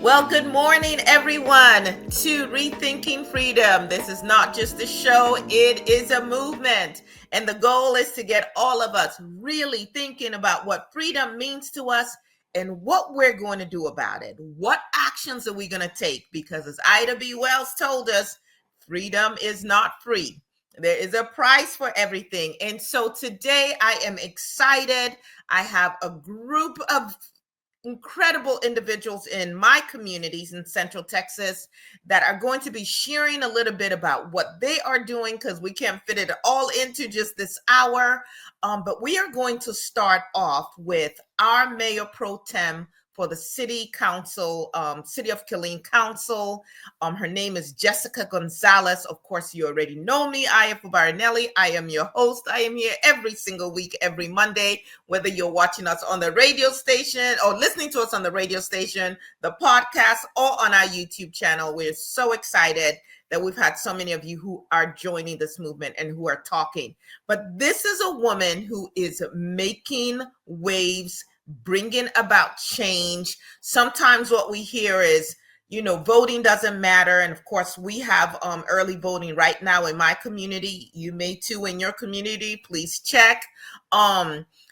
Well, good morning, everyone, to Rethinking Freedom. This is not just a show, it is a movement. And the goal is to get all of us really thinking about what freedom means to us and what we're going to do about it. What actions are we going to take? Because as Ida B. Wells told us, freedom is not free. There is a price for everything. And so today I am excited. I have a group of incredible individuals in my communities in Central Texas that are going to be sharing a little bit about what they are doing because we can't fit it all into just this hour. But we are going to start off with our Mayor Protem for the City Council, City of Killeen Council. Her name is Jessica Gonzales. Of course, you already know me. I am Fabarinelli. I am your host. I am here every single week, every Monday, whether you're watching us on the radio station or listening to us on the radio station, the podcast, or on our YouTube channel. We're so excited that we've had so many of you who are joining this movement and who are talking. But this is a woman who is making waves, bringing about change. Sometimes what we hear is, voting doesn't matter. And of course, we have early voting right now in my community. You may too in your community. Please check.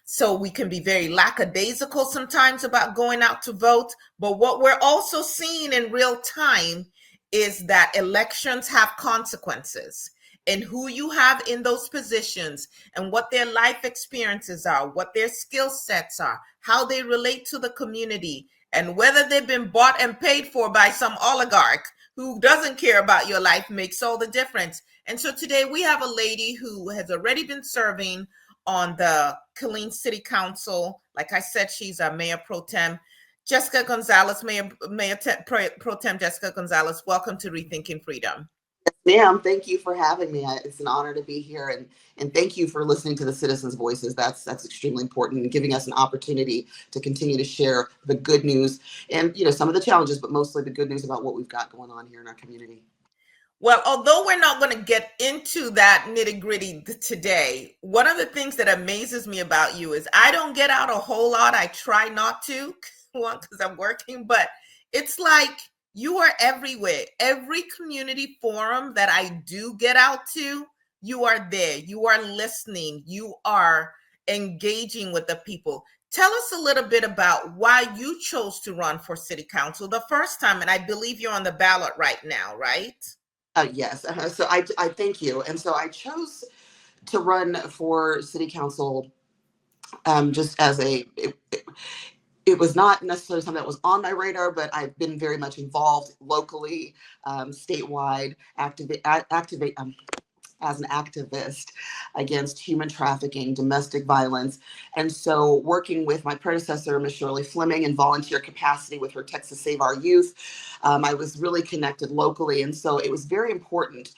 So we can be very lackadaisical sometimes about going out to vote. But what we're also seeing in real time is that elections have consequences, and who you have in those positions and what their life experiences are, what their skill sets are, how they relate to the community, and whether they've been bought and paid for by some oligarch who doesn't care about your life makes all the difference. And so today we have a lady who has already been serving on the Killeen City Council. Like I said, she's a Mayor Pro Tem. Jessica Gonzales, Pro Tem Jessica Gonzales, welcome to Rethinking Freedom. Ma'am, thank you for having me. It's an honor to be here, and thank you for listening to the citizens' voices. That's extremely important, and giving us an opportunity to continue to share the good news and some of the challenges, but mostly the good news about what we've got going on here in our community. Well, although we're not going to get into that nitty gritty today, one of the things that amazes me about you is I don't get out a whole lot. I try not to, one, because I'm working, but it's like you are everywhere. Every community forum that I do get out to, you are there. You are listening. You are engaging with the people. Tell us a little bit about why you chose to run for city council the first time. And I believe you're on the ballot right now, right? Yes. So I thank you. And so I chose to run for city council just as it was not necessarily something that was on my radar, but I've been very much involved locally, statewide, as an activist against human trafficking, domestic violence. And so working with my predecessor, Ms. Shirley Fleming, in volunteer capacity with her Texas Save Our Youth, I was really connected locally. And so it was very important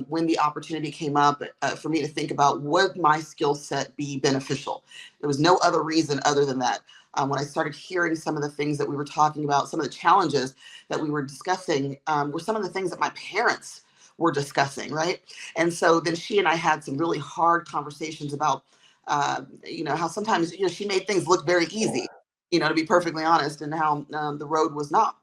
when the opportunity came up for me to think about would my skill set be beneficial. There was no other reason other than that. When I started hearing some of the things that we were talking about, some of the challenges that we were discussing were some of the things that my parents were discussing, right? And so then she and I had some really hard conversations about, how sometimes, she made things look very easy, to be perfectly honest, and how the road was not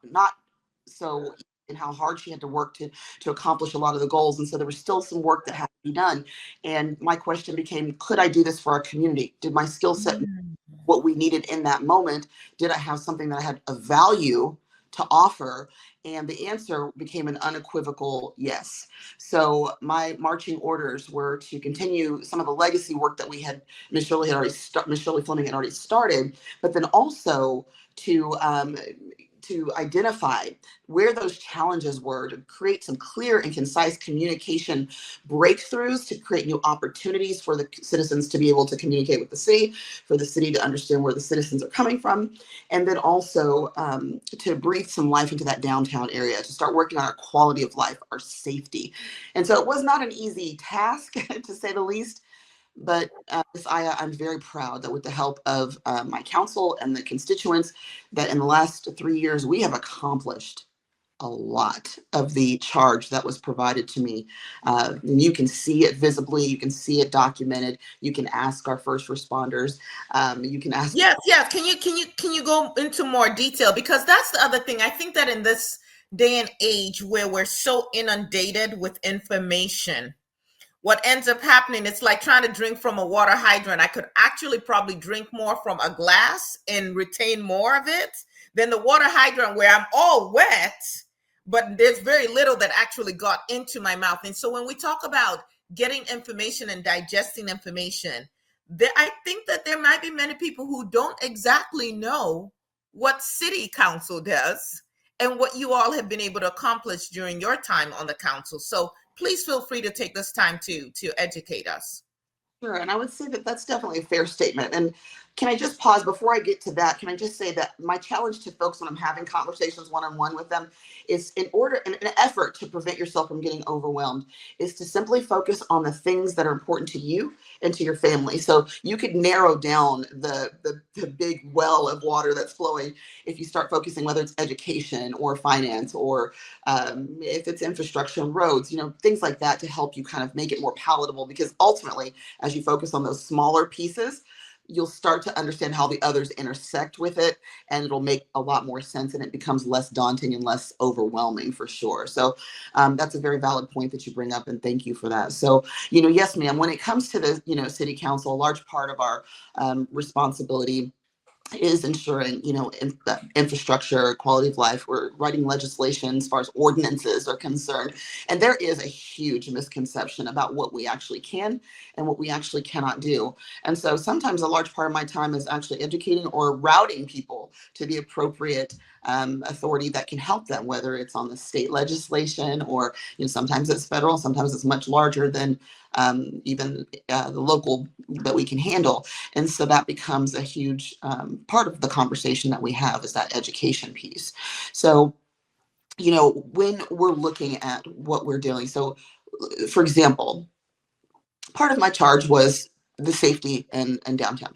so, and how hard she had to work to accomplish a lot of the goals. And so there was still some work that had to be done. And my question became, could I do this for our community? Did my skill set what we needed in that moment? Did I have something that had a value to offer? And the answer became an unequivocal yes. So my marching orders were to continue some of the legacy work that we had, Ms. Shirley Fleming had already started, but then also to identify where those challenges were, to create some clear and concise communication breakthroughs, to create new opportunities for the citizens to be able to communicate with the city, for the city to understand where the citizens are coming from, and then also to breathe some life into that downtown area, to start working on our quality of life, our safety. And so it was not an easy task, to say the least. But Ms. Aya, I'm very proud that with the help of my council and the constituents, that in the last 3 years we have accomplished a lot of the charge that was provided to me. And you can see it visibly, you can see it documented. You can ask our first responders. You can ask. Yes, yes. Can you go into more detail? Because that's the other thing. I think that in this day and age where we're so inundated with information, what ends up happening, it's like trying to drink from a water hydrant. I could actually probably drink more from a glass and retain more of it than the water hydrant where I'm all wet, but there's very little that actually got into my mouth. And so when we talk about getting information and digesting information, I think that there might be many people who don't exactly know what city council does and what you all have been able to accomplish during your time on the council. So please feel free to take this time to educate us. Sure, and I would say that that's definitely a fair statement. And can I just pause before I get to that? Can I just say that my challenge to folks when I'm having conversations one-on-one with them is in an effort to prevent yourself from getting overwhelmed, is to simply focus on the things that are important to you and to your family. So you could narrow down the big well of water that's flowing if you start focusing, whether it's education or finance or if it's infrastructure and roads, things like that, to help you kind of make it more palatable. Because ultimately, as you focus on those smaller pieces, you'll start to understand how the others intersect with it, and it'll make a lot more sense, and it becomes less daunting and less overwhelming for sure. So that's a very valid point that you bring up, and thank you for that. So, yes, ma'am, when it comes to the, city council, a large part of our responsibility is ensuring, infrastructure, quality of life. We're writing legislation as far as ordinances are concerned. And there is a huge misconception about what we actually can and what we actually cannot do. And so sometimes a large part of my time is actually educating or routing people to the appropriate authority that can help them, whether it's on the state legislation or, sometimes it's federal, sometimes it's much larger than even the local that we can handle. And so that becomes a huge part of the conversation that we have, is that education piece. So, when we're looking at what we're doing, so for example, part of my charge was the safety in downtown.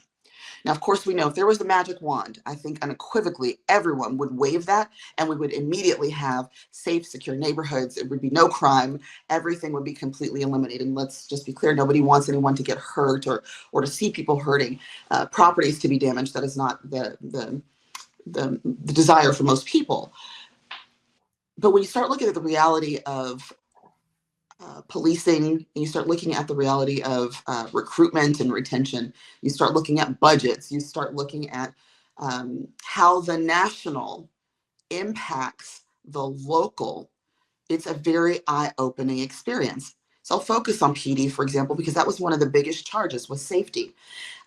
Now, of course, we know if there was the magic wand, I think unequivocally everyone would wave that, and we would immediately have safe, secure neighborhoods. It would be no crime. Everything would be completely eliminated. And let's just be clear, nobody wants anyone to get hurt or to see people hurting, properties to be damaged. That is not the desire for most people. But when you start looking at the reality of policing, and you start looking at the reality of recruitment and retention, you start looking at budgets, you start looking at how the national impacts the local, it's a very eye-opening experience. So I'll focus on PD, for example, because that was one of the biggest charges, was safety.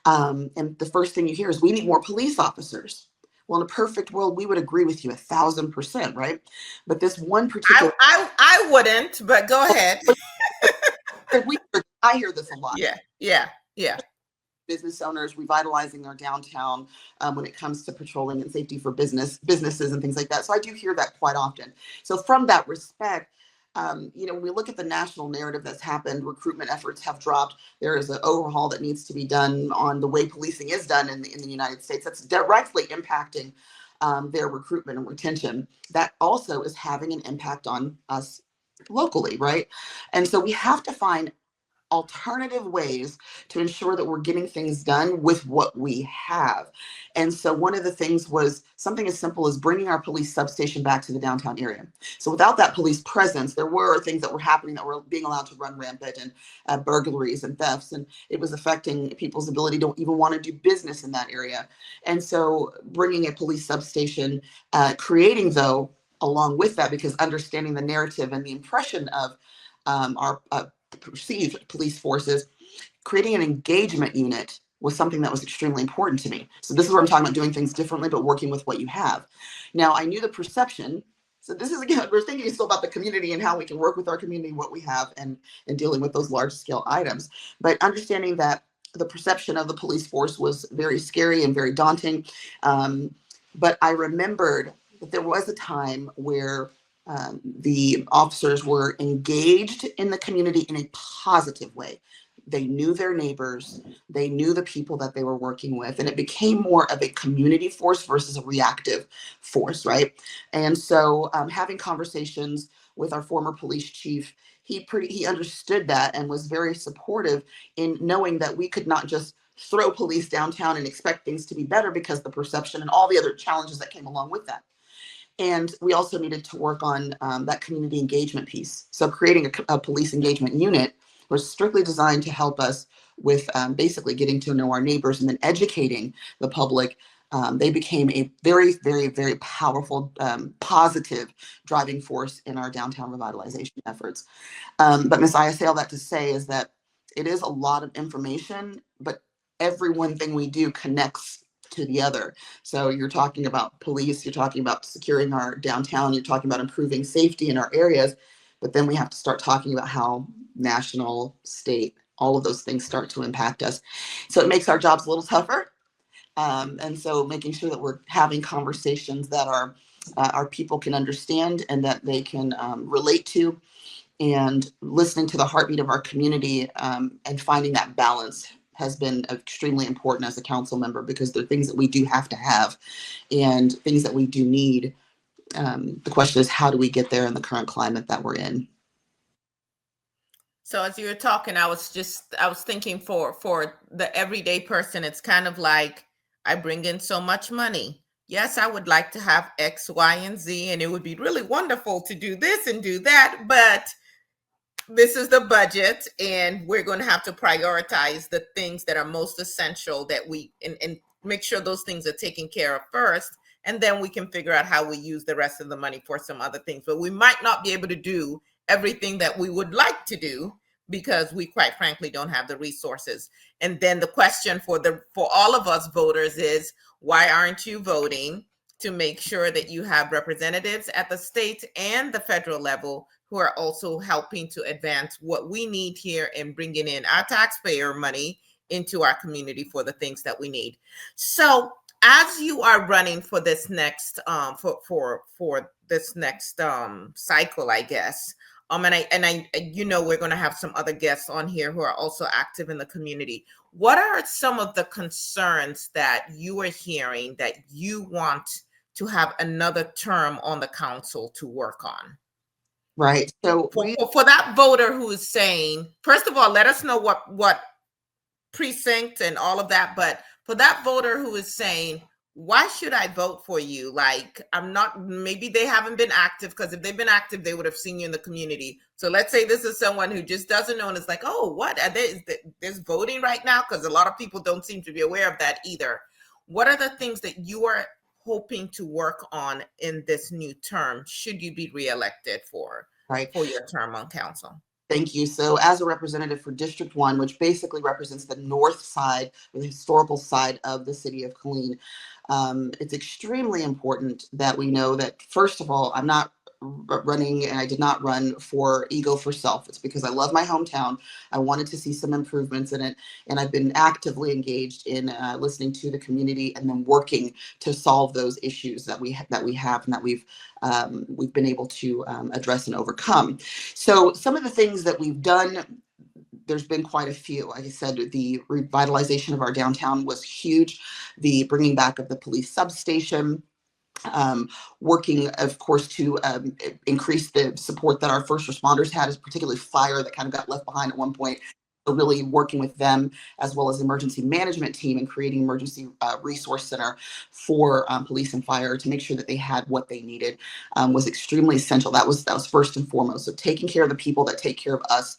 And the first thing you hear is, we need more police officers. Well, in a perfect world, we would agree with you 1,000%, right? But this one particular... I wouldn't, but go ahead. I hear this a lot. Yeah. Business owners revitalizing our downtown when it comes to patrolling and safety for businesses and things like that. So I do hear that quite often. So from that respect, when we look at the national narrative that's happened, recruitment efforts have dropped. There is an overhaul that needs to be done on the way policing is done in the United States. That's directly impacting their recruitment and retention. That also is having an impact on us locally, right? And so we have to find alternative ways to ensure that we're getting things done with what we have. And so one of the things was something as simple as bringing our police substation back to the downtown area. So without that police presence, there were things that were happening that were being allowed to run rampant, and burglaries and thefts, and it was affecting people's ability to even want to do business in that area. And so bringing a police substation, creating, though, along with that, because understanding the narrative and the impression of our perceived police forces, creating an engagement unit was something that was extremely important to me. So this is where I'm talking about doing things differently, but working with what you have. Now, I knew the perception. So this is, again, we're thinking still about the community and how we can work with our community, what we have, and dealing with those large scale items. But understanding that the perception of the police force was very scary and very daunting. But I remembered that there was a time where the officers were engaged in the community in a positive way. they knew their neighbors, they knew the people that they were working with, and it became more of a community force versus a reactive force, right? And so having conversations with our former police chief, he understood that and was very supportive in knowing that we could not just throw police downtown and expect things to be better because the perception and all the other challenges that came along with that. And we also needed to work on that community engagement piece. So creating a police engagement unit was strictly designed to help us with basically getting to know our neighbors and then educating the public. They became a very, very, very powerful, positive driving force in our downtown revitalization efforts. But Ms. I say all that to say is that it is a lot of information, but every one thing we do connects to the other. So you're talking about police, you're talking about securing our downtown, you're talking about improving safety in our areas, but then we have to start talking about how national, state, all of those things start to impact us. So it makes our jobs a little tougher. And so making sure that we're having conversations that our people can understand and that they can relate to, and listening to the heartbeat of our community, and finding that balance has been extremely important as a council member, because there are things that we do have to have and things that we do need. The question is, how do we get there in the current climate that we're in? So as you were talking, I was thinking for the everyday person, it's kind of like, I bring in so much money. Yes, I would like to have X, Y, and Z, and it would be really wonderful to do this and do that, but this is the budget, and we're going to have to prioritize the things that are most essential that we and make sure those things are taken care of first, and then we can figure out how we use the rest of the money for some other things. But we might not be able to do everything that we would like to do because we quite frankly don't have the resources. And then the question for all of us voters is, why aren't you voting to make sure that you have representatives at the state and the federal level who are also helping to advance what we need here and bringing in our taxpayer money into our community for the things that we need. So as you are running for this next for this next cycle, I guess, and I we're going to have some other guests on here who are also active in the community. What are some of the concerns that you are hearing that you want to have another term on the council to work on? Right. So for that voter who is saying, first of all, let us know what precinct and all of that. But for that voter who is saying, why should I vote for you? Like, maybe they haven't been active, because if they've been active, they would have seen you in the community. So let's say this is someone who just doesn't know and is like, oh, what? There's voting right now? Because a lot of people don't seem to be aware of that either. What are the things that you are hoping to work on in this new term, should you be reelected for your term on council? Thank you. So as a representative for District 1, which basically represents the north side, or the historical side of the city of Killeen, it's extremely important that we know that, first of all, I'm not running, and I did not run for ego for self. It's because I love my hometown. I wanted to see some improvements in it, and I've been actively engaged in listening to the community and then working to solve those issues that we have and that we've been able to address and overcome. So some of the things that we've done, there's been quite a few. Like I said, the revitalization of our downtown was huge. The bringing back of the police substation, working, of course, to increase the support that our first responders had, is particularly fire that kind of got left behind at one point. So really working with them, as well as the emergency management team, and creating emergency resource center for police and fire to make sure that they had what they needed, was extremely essential. That was first and foremost. So taking care of the people that take care of us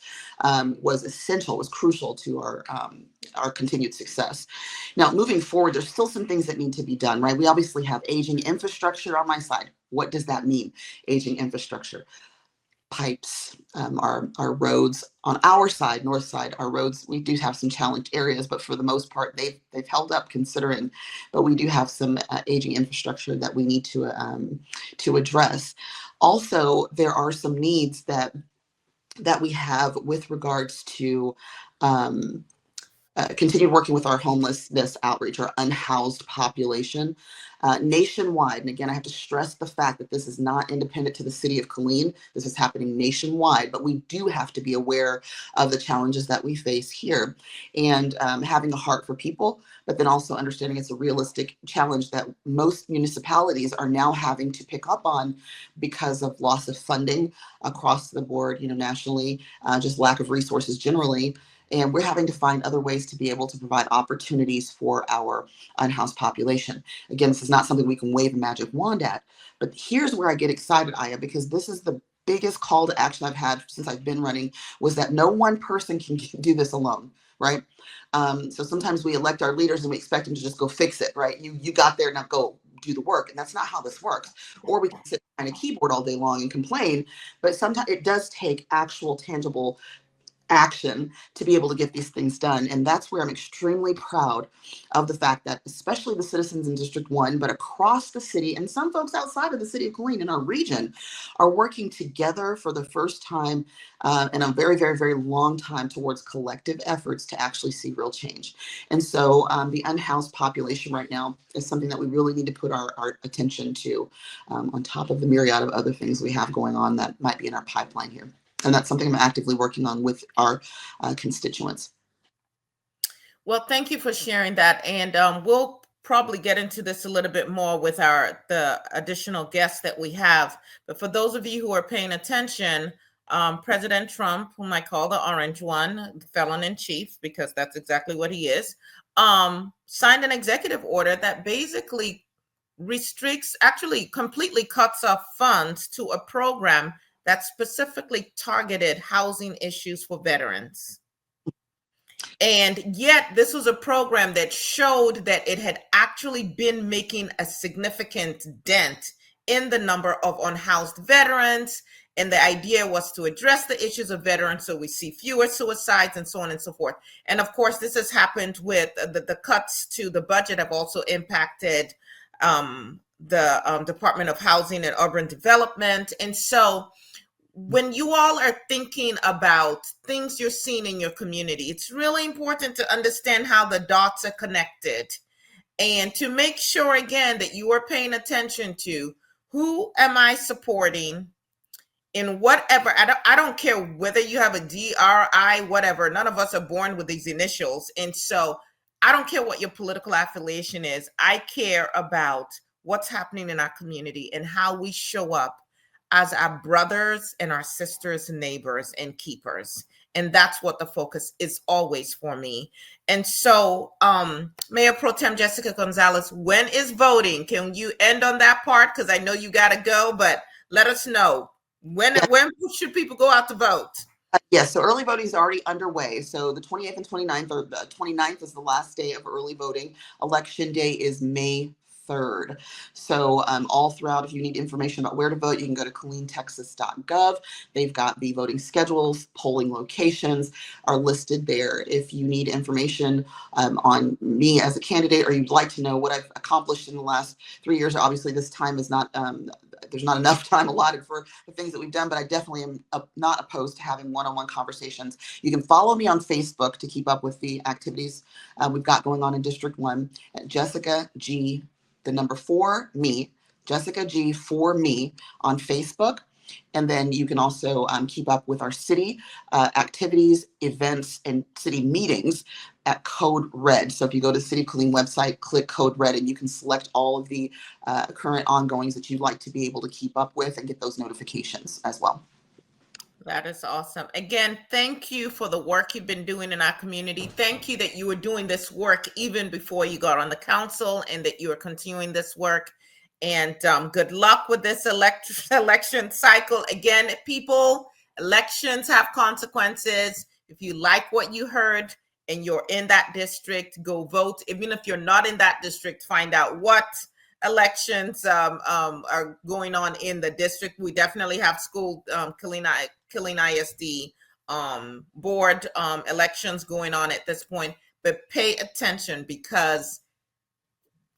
was essential, was crucial to our continued success. Now, moving forward, there's still some things that need to be done, right? We obviously have aging infrastructure on my side. What does that mean? Aging infrastructure. Pipes, our roads on our side, north side, our roads, we do have some challenged areas, but for the most part, they've held up considering, but we do have some aging infrastructure that we need to address. Also, there are some needs that we have with regards to continued working with our homelessness outreach, our unhoused population nationwide. And again, I have to stress the fact that this is not independent to the city of Killeen. This is happening nationwide, but we do have to be aware of the challenges that we face here, and having a heart for people, but then also understanding it's a realistic challenge that most municipalities are now having to pick up on because of loss of funding across the board, nationally, just lack of resources generally. And we're having to find other ways to be able to provide opportunities for our unhoused population. Again, this is not something we can wave a magic wand at, but here's where I get excited, Aya, because this is the biggest call to action I've had since I've been running, was that no one person can do this alone, right? So sometimes we elect our leaders and we expect them to just go fix it, right? You got there, now go do the work. And that's not how this works. Or we can sit behind a keyboard all day long and complain, but sometimes it does take actual tangible action to be able to get these things done. And that's where I'm extremely proud of the fact that especially the citizens in District 1, but across the city and some folks outside of the city of Killeen in our region are working together for the first time in a very, very, very long time towards collective efforts to actually see real change. And so the unhoused population right now is something that we really need to put our attention to on top of the myriad of other things we have going on that might be in our pipeline here. And that's something I'm actively working on with our constituents. Well, thank you for sharing that. And we'll probably get into this a little bit more with the additional guests that we have. But for those of you who are paying attention, President Trump, whom I call the orange one, the felon in chief, because that's exactly what he is, signed an executive order that basically restricts, actually completely cuts off funds to a program that specifically targeted housing issues for veterans. And yet this was a program that showed that it had actually been making a significant dent in the number of unhoused veterans. And the idea was to address the issues of veterans so we see fewer suicides and so on and so forth. And of course, this has happened with the cuts to the budget have also impacted the Department of Housing and Urban Development. And so when you all are thinking about things you're seeing in your community, it's really important to understand how the dots are connected and to make sure, again, that you are paying attention to who am I supporting in whatever. I don't care whether you have a DRI, whatever. None of us are born with these initials. And so I don't care what your political affiliation is. I care about what's happening in our community and how we show up as our brothers and our sisters, neighbors, and keepers. And that's what the focus is always for me. And so, Mayor Protem Jessica Gonzales, when is voting? Can you end on that part? Because I know you got to go, but let us know. When should people go out to vote? Yes, so early voting is already underway. So the 28th and 29th, or the 29th is the last day of early voting. Election day is May 3rd. So all throughout, if you need information about where to vote, you can go to KilleenTexas.gov. They've got the voting schedules, polling locations are listed there. If you need information on me as a candidate, or you'd like to know what I've accomplished in the last 3 years, obviously this time is not, there's not enough time allotted for the things that we've done, but I definitely am not opposed to having one-on-one conversations. You can follow me on Facebook to keep up with the activities we've got going on in District 1 at Jessica G, the number 4, me, Jessica G 4 me on Facebook. And then you can also keep up with our city activities, events, and city meetings at Code Red. So if you go to the City of Killeen website, click Code Red, and you can select all of the current ongoings that you'd like to be able to keep up with and get those notifications as well. That is awesome. Again, thank you for the work you've been doing in our community. Thank you that you were doing this work even before you got on the council, and that you are continuing this work. And good luck with this election cycle. Again, people, elections have consequences. If you like what you heard and you're in that district, go vote. Even if you're not in that district, find out what elections are going on in the district. We definitely have school Killeen ISD board elections going on at this point, but pay attention, because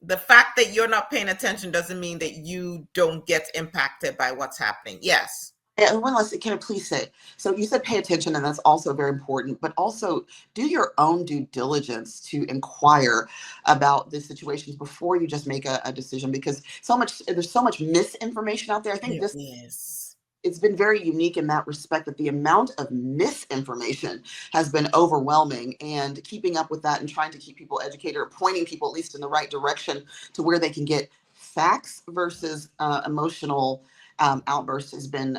the fact that you're not paying attention doesn't mean that you don't get impacted by what's happening. Yes. And one last thing, can I please say, so you said pay attention, and that's also very important, but also do your own due diligence to inquire about the situations before you just make a decision, because there's so much misinformation out there. I think There this is. it's been very unique in that respect, that the amount of misinformation has been overwhelming, and keeping up with that and trying to keep people educated, or pointing people at least in the right direction to where they can get facts versus emotional outbursts has been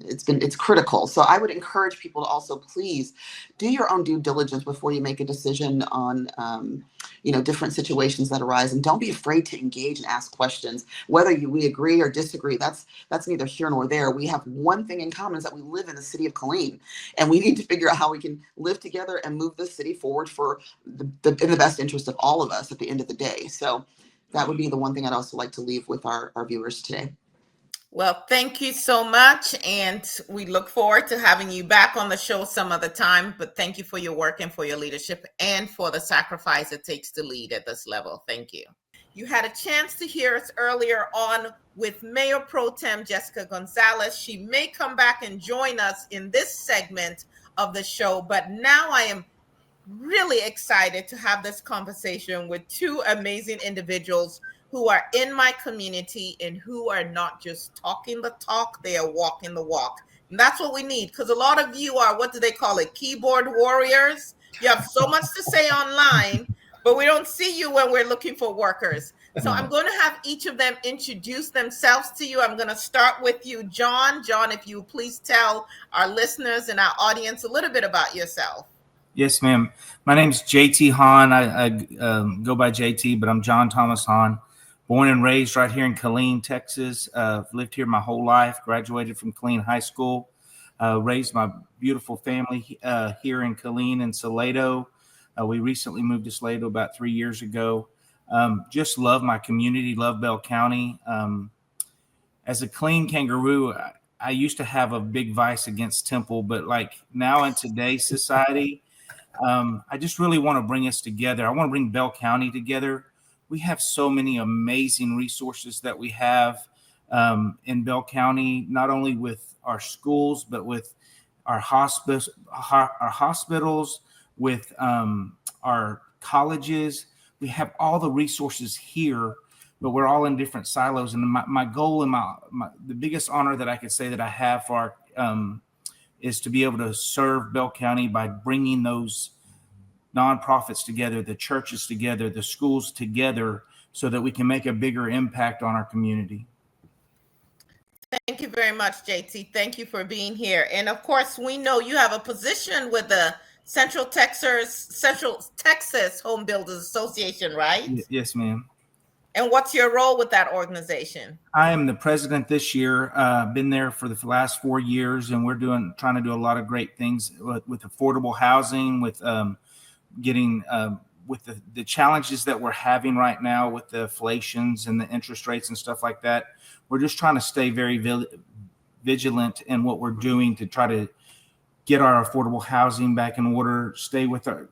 it's critical. So I would encourage people to also please do your own due diligence before you make a decision on different situations that arise, and don't be afraid to engage and ask questions. Whether we agree or disagree, that's neither here nor there. We have one thing in common, is that we live in the city of Killeen, and we need to figure out how we can live together and move this city forward for in the best interest of all of us at the end of the day. So that would be the one thing I'd also like to leave with our viewers today. Well, thank you so much. And we look forward to having you back on the show some other time. But thank you for your work and for your leadership and for the sacrifice it takes to lead at this level. Thank you. You had a chance to hear us earlier on with Mayor Protem Jessica Gonzales. She may come back and join us in this segment of the show, but now I am really excited to have this conversation with two amazing individuals who are in my community and who are not just talking the talk, they are walking the walk. And that's what we need, because a lot of you are, what do they call it, keyboard warriors? You have so much to say online, but we don't see you when we're looking for workers. So I'm going to have each of them introduce themselves to you. I'm going to start with you, John. John, if you please tell our listeners and our audience a little bit about yourself. Yes, ma'am. My name's JT Haun. I go by JT, but I'm John Thomas Haun. Born and raised right here in Killeen, Texas. Lived here my whole life. Graduated from Killeen High School. Raised my beautiful family here in Killeen and Salado. We recently moved to Salado about 3 years ago. Just love my community. Love Bell County. As a Killeen kangaroo, I used to have a big vice against Temple, but like now in today's society, I just really want to bring us together. I want to bring Bell County together. We have so many amazing resources that we have in Bell County, not only with our schools, but with our hospitals, with our colleges. We have all the resources here, but we're all in different silos. And my goal and the biggest honor that I could say that I have for our is to be able to serve Bell County by bringing those nonprofits together, the churches together, the schools together, so that we can make a bigger impact on our community. Thank you very much, JT. Thank you for being here. And of course, we know you have a position with the Central Texas Home Builders Association, right? Yes, ma'am. And what's your role with that organization? I am the president this year. Been there for the last 4 years, and we're trying to do a lot of great things with affordable housing, with getting with the challenges that we're having right now with the inflations and the interest rates and stuff like that. We're just trying to stay very vigilant in what we're doing to try to get our affordable housing back in order, stay with our,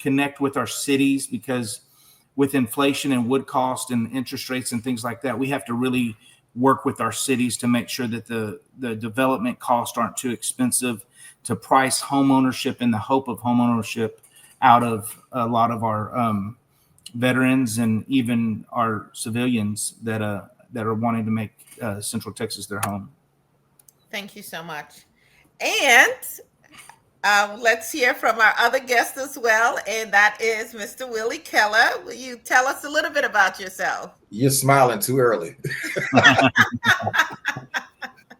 connect with our cities, because with inflation and wood cost and interest rates and things like that, we have to really work with our cities to make sure that the development costs aren't too expensive to price home ownership and the hope of home ownership out of a lot of our veterans and even our civilians that are wanting to make Central Texas their home. Thank you so much. And let's hear from our other guest as well, and that is Mr. Willie Keller. Will you tell us a little bit about yourself? You're smiling too early.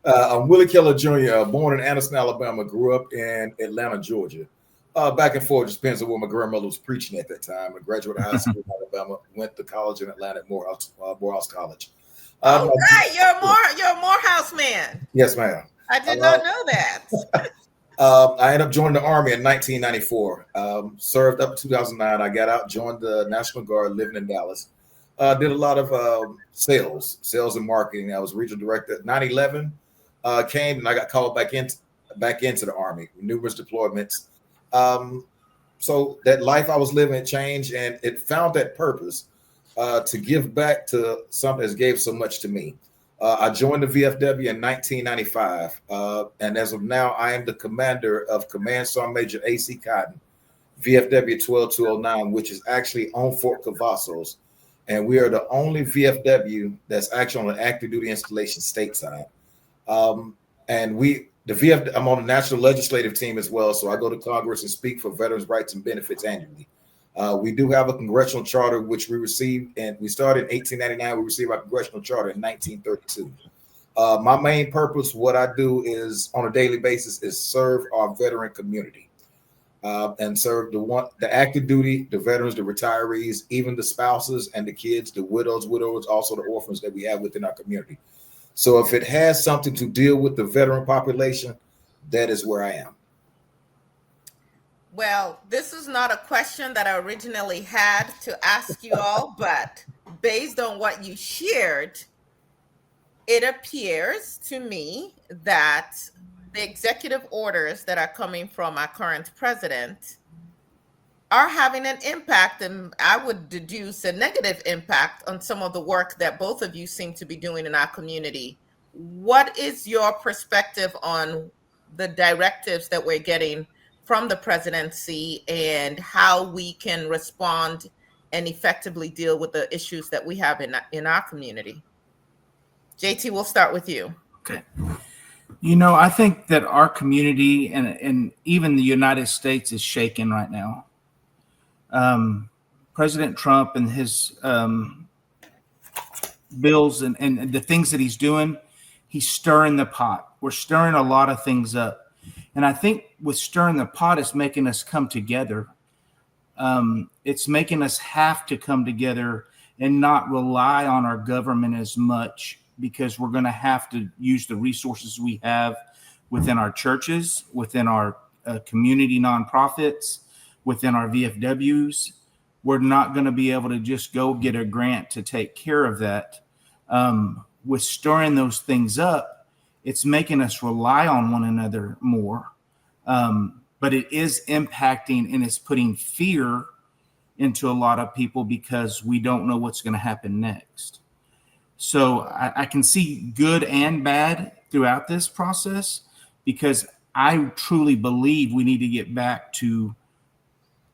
I'm Willie Keller Jr., born in Anderson, Alabama, grew up in Atlanta, Georgia. Back and forth, just depends on where my grandmother was preaching at that time. I graduated high school in Alabama, went to college in Atlanta at Morehouse College. Oh, right. You're a Morehouse man. Yes, ma'am. I did not know that. I ended up joining the Army in 1994. Served up to 2009. I got out, joined the National Guard, living in Dallas. Did a lot of sales and marketing. I was regional director at 9/11. Came and I got called back into the Army, numerous deployments. So that life I was living, it changed, and it found that purpose to give back to something that gave so much to me. I joined the VFW in 1995, and as of now, I am the commander of Command Sergeant Major A.C. Cotton, VFW 12209, which is actually on Fort Cavazos, and we are the only VFW that's actually on an active duty installation stateside. And I'm on the national legislative team as well, so I go to Congress and speak for veterans' rights and benefits annually. We do have a congressional charter, which we received, and we started in 1899. We received our congressional charter in 1932. My main purpose, what I do is on a daily basis, is serve our veteran community and serve the active duty, the veterans, the retirees, even the spouses and the kids, the widows, also the orphans that we have within our community. So if it has something to deal with the veteran population, that is where I am. Well, this is not a question that I originally had to ask you all, but based on what you shared, it appears to me that the executive orders that are coming from our current president are having an impact, and I would deduce a negative impact on some of the work that both of you seem to be doing in our community. What is your perspective on the directives that we're getting from the presidency and how we can respond and effectively deal with the issues that we have in our community? JT, we'll start with you. Okay. I think that our community and even the United States is shaken right now. President Trump and his bills and the things that he's doing, he's stirring the pot. We're stirring a lot of things up. And I think with stirring the pot, it's making us come together. It's making us have to come together and not rely on our government as much, because we're going to have to use the resources we have within our churches, within our community nonprofits, within our VFWs. We're not going to be able to just go get a grant to take care of that. With stirring those things up, it's making us rely on one another more. But it is impacting and it's putting fear into a lot of people because we don't know what's going to happen next. So I can see good and bad throughout this process, because I truly believe we need to get back to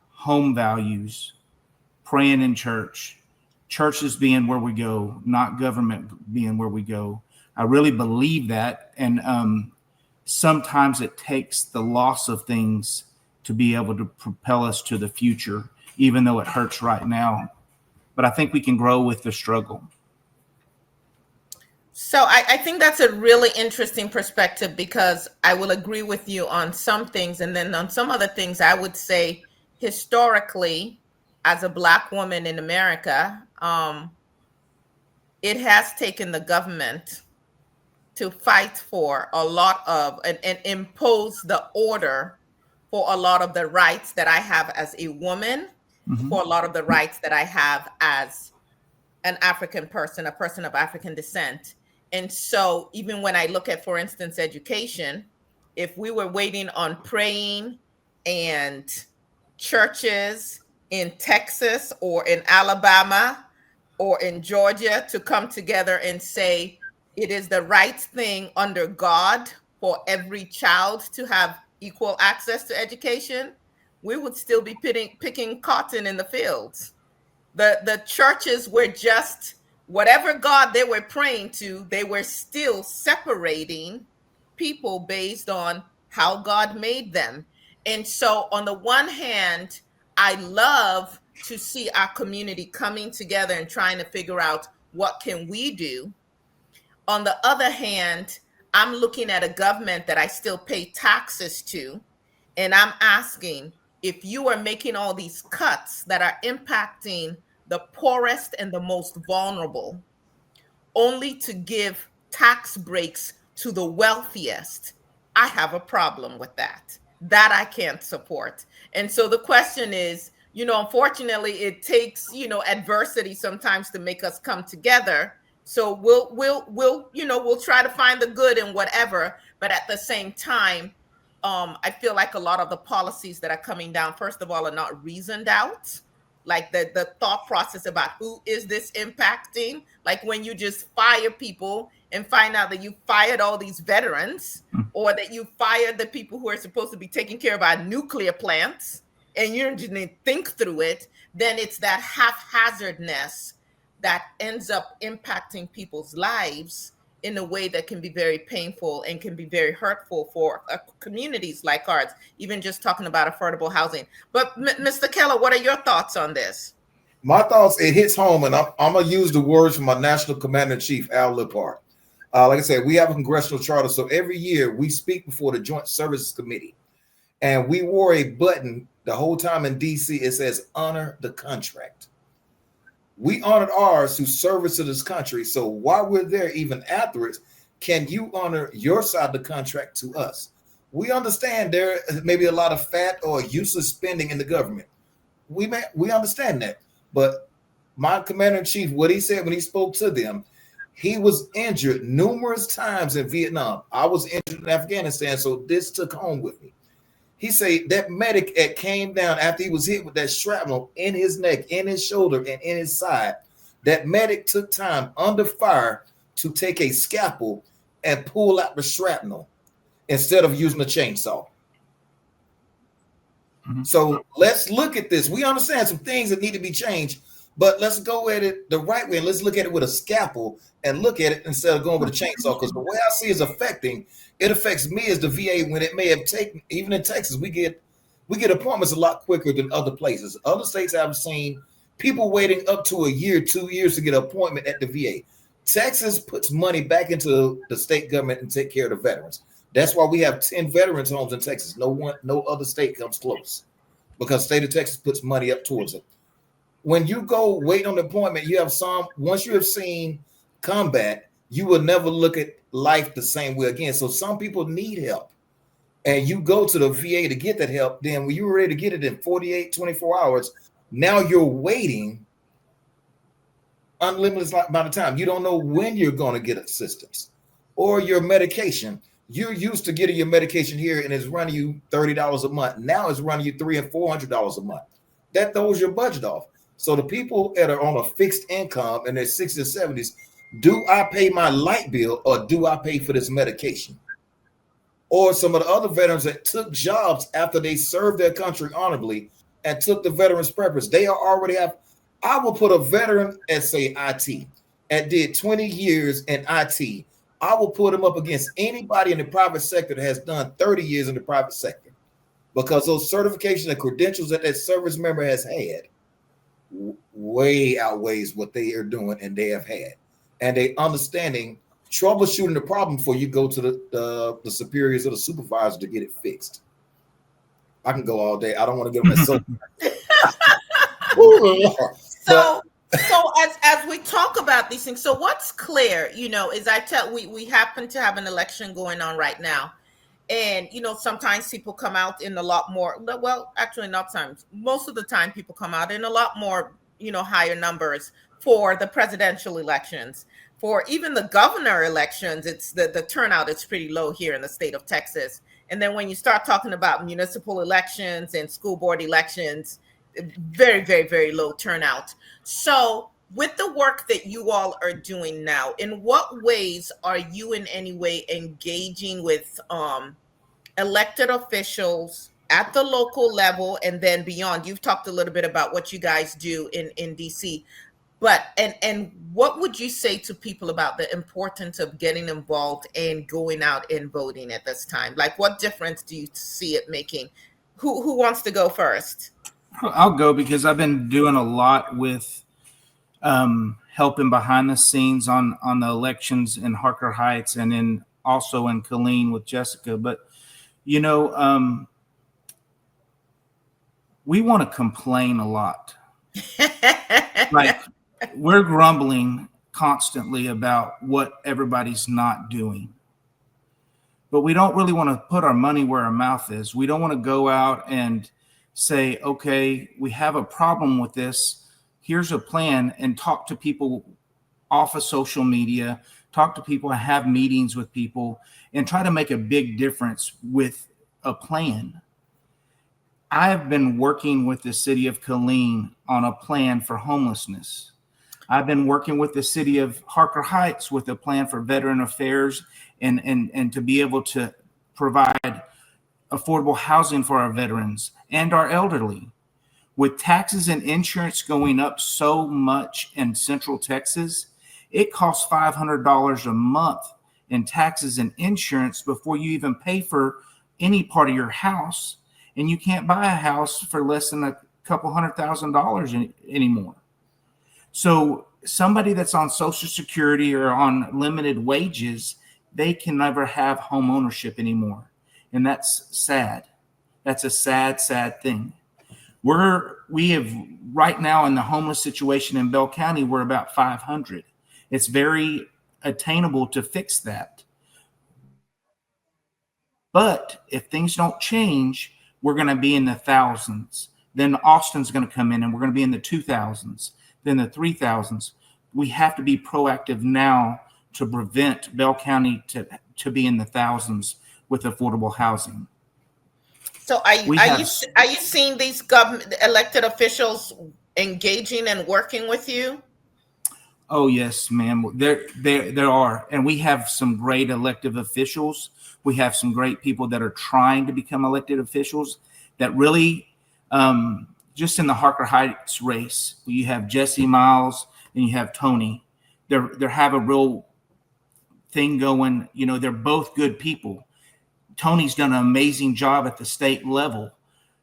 home values, praying in church, churches being where we go, not government being where we go. I really believe that. And sometimes it takes the loss of things to be able to propel us to the future, even though it hurts right now. But I think we can grow with the struggle. So I think that's a really interesting perspective, because I will agree with you on some things. And then on some other things, I would say historically, as a Black woman in America, it has taken the government to fight for a lot of and impose the order for a lot of the rights that I have as a woman, for a lot of the rights that I have as an African person, a person of African descent. And so even when I look at, for instance, education, if we were waiting on praying and churches in Texas or in Alabama or in Georgia to come together and say it is the right thing under God for every child to have equal access to education, we would still be picking cotton in the fields. The churches were just, whatever God they were praying to, they were still separating people based on how God made them. And so on the one hand, I love to see our community coming together and trying to figure out what can we do. On the other hand, I'm looking at a government that I still pay taxes to, and I'm asking, if you are making all these cuts that are impacting the poorest and the most vulnerable, only to give tax breaks to the wealthiest, I have a problem with that. That I can't support. And so the question is, unfortunately, it takes, adversity sometimes to make us come together. So we'll try to find the good in whatever, but at the same time, I feel like a lot of the policies that are coming down, first of all, are not reasoned out. like the thought process about who is this impacting? Like when you just fire people and find out that you fired all these veterans, or that you fired the people who are supposed to be taking care of our nuclear plants, and you didn't think through it, then it's that haphazardness that ends up impacting people's lives in a way that can be very painful and can be very hurtful for communities like ours, even just talking about affordable housing. But Mr. Keller, what are your thoughts on this? My thoughts, it hits home, and I'm going to use the words from my National Commander-in-Chief, Al Lippard. Like I said, we have a congressional charter, so every year we speak before the Joint Services Committee, and we wore a button the whole time in D.C. It says, honor the contract. We honored ours who service to this country, so while we're there, even afterwards, can you honor your side of the contract to us? We understand there may be a lot of fat or useless spending in the government. We understand that, but my Commander-in-Chief, what he said when he spoke to them, he was injured numerous times in Vietnam. I was injured in Afghanistan, so this took home with me. He said that medic that came down after he was hit with that shrapnel in his neck, in his shoulder, and in his side, that medic took time under fire to take a scalpel and pull out the shrapnel instead of using a chainsaw. So let's look at this. We understand some things that need to be changed, but let's go at it the right way, and let's look at it with a scalpel and look at it instead of going with a chainsaw, because the way I see it affects me as the VA when it may have taken, even in Texas, we get appointments a lot quicker than other places. Other states I've seen people waiting up to a year, 2 years to get an appointment at the VA. Texas puts money back into the state government and take care of the veterans. That's why we have 10 veterans homes in Texas. No other state comes close, because the state of Texas puts money up towards it. When you go wait on the appointment, you have once you have seen combat, you will never look at life the same way again. So some people need help, and you go to the VA to get that help. Then when you're ready to get it in 48, 24 hours, now you're waiting unlimited amount of time. You don't know when you're going to get assistance or your medication. You're used to getting your medication here, and it's running you $30 a month. Now it's running you $300 and $400 a month. That throws your budget off. So the people that are on a fixed income in their 60s and 70s, do I pay my light bill or do I pay for this medication? Or some of the other veterans that took jobs after they served their country honorably and took the veterans preference, they already have. I will put a veteran at, say, IT, and did 20 years in IT. I will put them up against anybody in the private sector that has done 30 years in the private sector, because those certifications and credentials that service member has had way outweighs what they are doing and they have had. And they understanding troubleshooting the problem before you go to the superiors or the supervisor to get it fixed. I can go all day. I don't want to get on that So as we talk about these things, so what's clear, is we happen to have an election going on right now. And, sometimes people come out in a lot more, well, actually not times, most of the time people come out in a lot more, higher numbers for the presidential elections. For even the governor elections, it's the turnout is pretty low here in the state of Texas. And then when you start talking about municipal elections and school board elections, very, very, very low turnout. So with the work that you all are doing now, in what ways are you in any way engaging with elected officials at the local level and then beyond? You've talked a little bit about what you guys do in DC, but and what would you say to people about the importance of getting involved and going out and voting at this time? Like, what difference do you see it making? Who wants to go first? I'll go, because I've been doing a lot with helping behind the scenes on the elections in Harker Heights and also in Killeen with Jessica. But, we want to complain a lot. Like, we're grumbling constantly about what everybody's not doing. But we don't really want to put our money where our mouth is. We don't want to go out and say, okay, we have a problem with this. Here's a plan, and talk to people off of social media, talk to people, have meetings with people, and try to make a big difference with a plan. I have been working with the city of Killeen on a plan for homelessness. I've been working with the city of Harker Heights with a plan for veteran affairs and to be able to provide affordable housing for our veterans and our elderly. With taxes and insurance going up so much in Central Texas, it costs $500 a month in taxes and insurance before you even pay for any part of your house. And you can't buy a house for less than a couple $100,000 anymore. So somebody that's on Social Security or on limited wages, they can never have home ownership anymore. And that's sad. That's a sad, sad thing. We have right now in the homeless situation in Bell County, we're about 500. It's very attainable to fix that. But if things don't change, we're going to be in the thousands. Then Austin's going to come in and we're going to be in the 2000s, then the 3000s. We have to be proactive now to prevent Bell County to be in the thousands with affordable housing. So are you seeing these government elected officials engaging and working with you? Oh yes, ma'am. There are, and we have some great elected officials. We have some great people that are trying to become elected officials. That really, just in the Harker Heights race, you have Jesse Miles and you have Tony. They have a real thing going. You know, they're both good people. Tony's done an amazing job at the state level.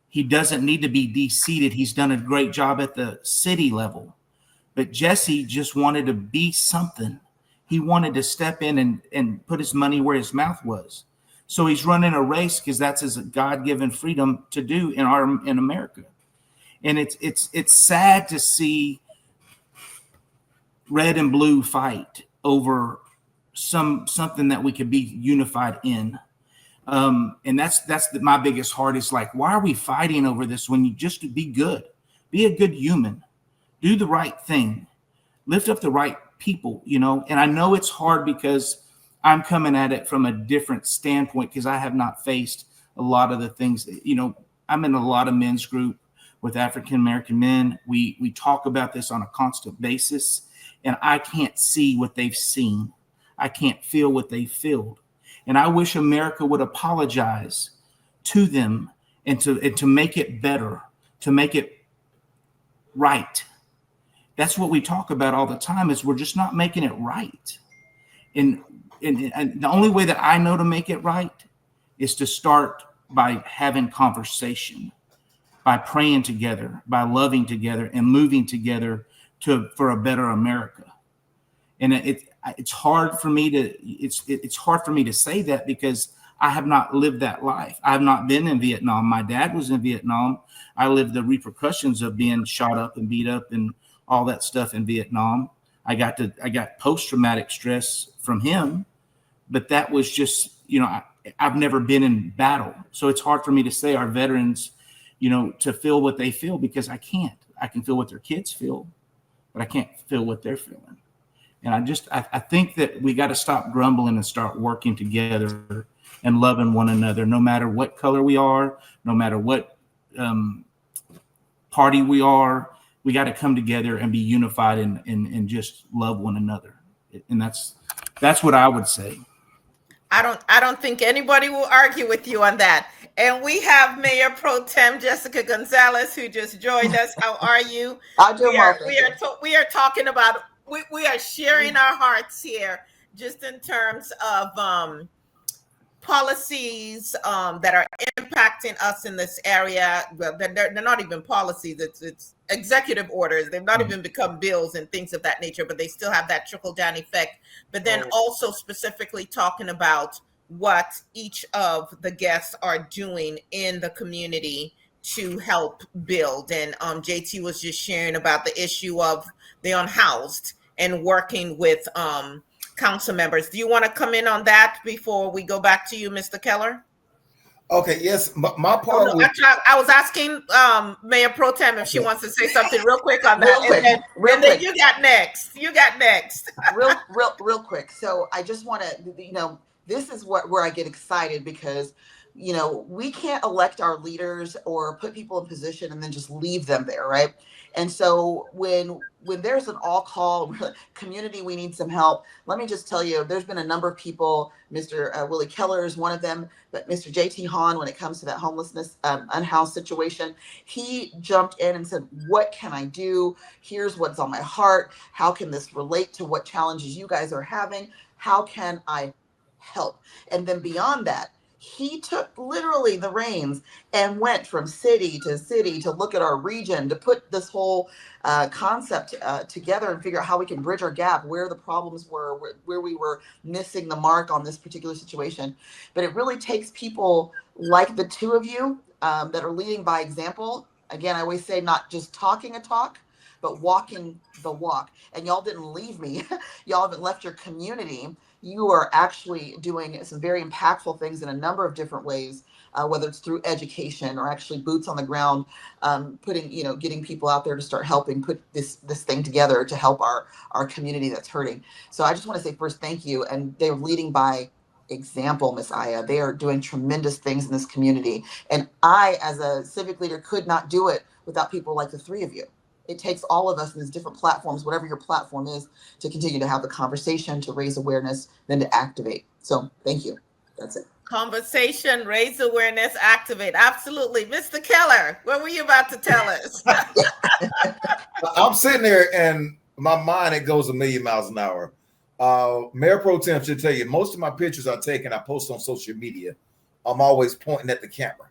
He doesn't need to be de-seated. He's done a great job at the city level. But Jesse just wanted to be something. He wanted to step in and put his money where his mouth was. So he's running a race because that's his God-given freedom to do in America. And it's sad to see red and blue fight over something that we could be unified in. And that's my biggest heart is like, why are we fighting over this when you just be good, be a good human, do the right thing, lift up the right people, you know? And I know it's hard because I'm coming at it from a different standpoint because I have not faced a lot of the things that, you know, I'm in a lot of men's group with African-American men. We talk about this on a constant basis and I can't see what they've seen. I can't feel what they feel. And I wish America would apologize to them and to make it better, to make it right. That's what we talk about all the time is we're just not making it right. And the only way that I know to make it right is to start by having conversation, by praying together, by loving together and moving together for a better America. And it's hard for me to say that because I have not lived that life. I have not been in Vietnam. My dad was in Vietnam. I lived the repercussions of being shot up and beat up and all that stuff in Vietnam. I got post-traumatic stress from him, but that was just, you know, I've never been in battle. So it's hard for me to say our veterans, you know, to feel what they feel because I can't. I can feel what their kids feel, but I can't feel what they're feeling. And I think that we got to stop grumbling and start working together and loving one another, no matter what color we are, no matter what party we are. We got to come together and be unified and just love one another. And that's what I would say. I don't think anybody will argue with you on that. And we have Mayor Protem Jessica Gonzales who just joined us. How are you? I'm doing well. We are talking about. We are sharing our hearts here, just in terms of policies that are impacting us in this area. Well, they're not even policies. It's executive orders. They've not even become bills and things of that nature, but they still have that trickle-down effect. But then also specifically talking about what each of the guests are doing in the community to help build. And JT was just sharing about the issue of the unhoused and working with council members. Do you want to come in on that before we go back to you, Mr. Keller? Okay, yes. My part I was asking Mayor Protem if she wants to say something real quick on that. Then you got next. real quick. So I just want to, you know, this is where I get excited because you know, we can't elect our leaders or put people in position and then just leave them there, right? And so when there's an all call community, we need some help. Let me just tell you, there's been a number of people. Mr. Willie Keller is one of them, but Mr. JT Haun, when it comes to that homelessness, unhoused situation, he jumped in and said, what can I do? Here's what's on my heart. How can this relate to what challenges you guys are having? How can I help? And then beyond that, he took literally the reins and went from city to look at our region, to put this whole concept together and figure out how we can bridge our gap, where the problems were, where we were missing the mark on this particular situation. But it really takes people like the two of you that are leading by example. Again, I always say, not just talking a talk, but walking the walk. And y'all didn't leave me. Y'all haven't left your community. You are actually doing some very impactful things in a number of different ways, whether it's through education or actually boots on the ground, putting, you know, getting people out there to start helping put this thing together to help our community that's hurting. So I just want to say first, thank you. And they're leading by example, Miss Aya. They are doing tremendous things in this community. And I, as a civic leader, could not do it without people like the three of you. It takes all of us in these different platforms, whatever your platform is, to continue to have the conversation, to raise awareness, then to activate. So thank you. That's it. Conversation, raise awareness, activate. Absolutely. Mr. Keller, what were you about to tell us? I'm sitting there and my mind, it goes a million miles an hour. Mayor Protem should tell you, most of my pictures I take and I post on social media, I'm always pointing at the camera.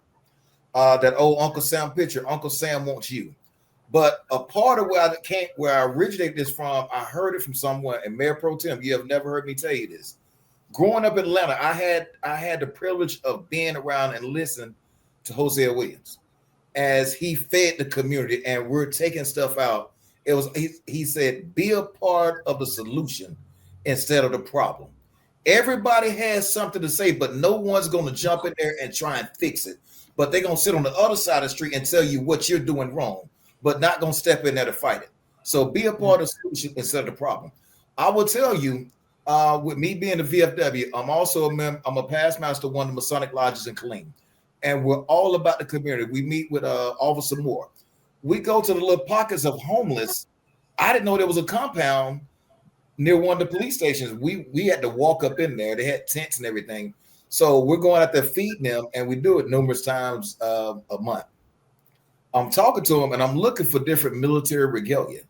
That old Uncle Sam picture, Uncle Sam wants you. But a part of where I originated this from, I heard it from someone. And Mayor Protem, you have never heard me tell you this. Growing up in Atlanta, I had the privilege of being around and listening to Hosea Williams as he fed the community, and we're taking stuff out. It was he said, be a part of the solution instead of the problem. Everybody has something to say, but no one's going to jump in there and try and fix it. But they're going to sit on the other side of the street and tell you what you're doing wrong, but not going to step in there to fight it. So be a part of the solution instead of the problem. I will tell you, with me being the VFW, I'm also I'm a past master of one of the Masonic lodges in Killeen, and we're all about the community. We meet with Officer Moore. We go to the little pockets of homeless. I didn't know there was a compound near one of the police stations. We had to walk up in there. They had tents and everything. So we're going out there feeding them, and we do it numerous times a month. I'm talking to them, and I'm looking for different military regalia,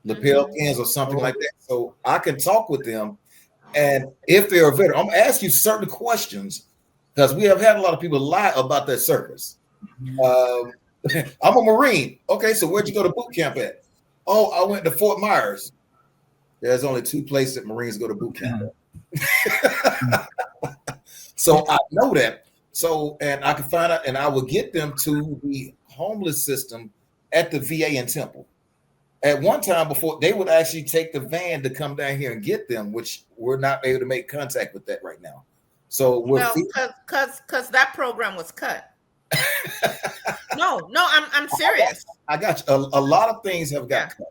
lapel pins or something like that, so I can talk with them. And if they're a veteran, I'm gonna ask you certain questions because we have had a lot of people lie about their service. I'm a Marine. Okay, so where'd you go to boot camp at? Oh, I went to Fort Myers. There's only two places that Marines go to boot camp at. So I know that. So, and I can find out, and I will get them to the homeless system at the VA in Temple. At one time before, they would actually take the van to come down here and get them, which we're not able to make contact with that right now. So we're because that program was cut. No, I'm serious. I got you. A lot of things have got cut.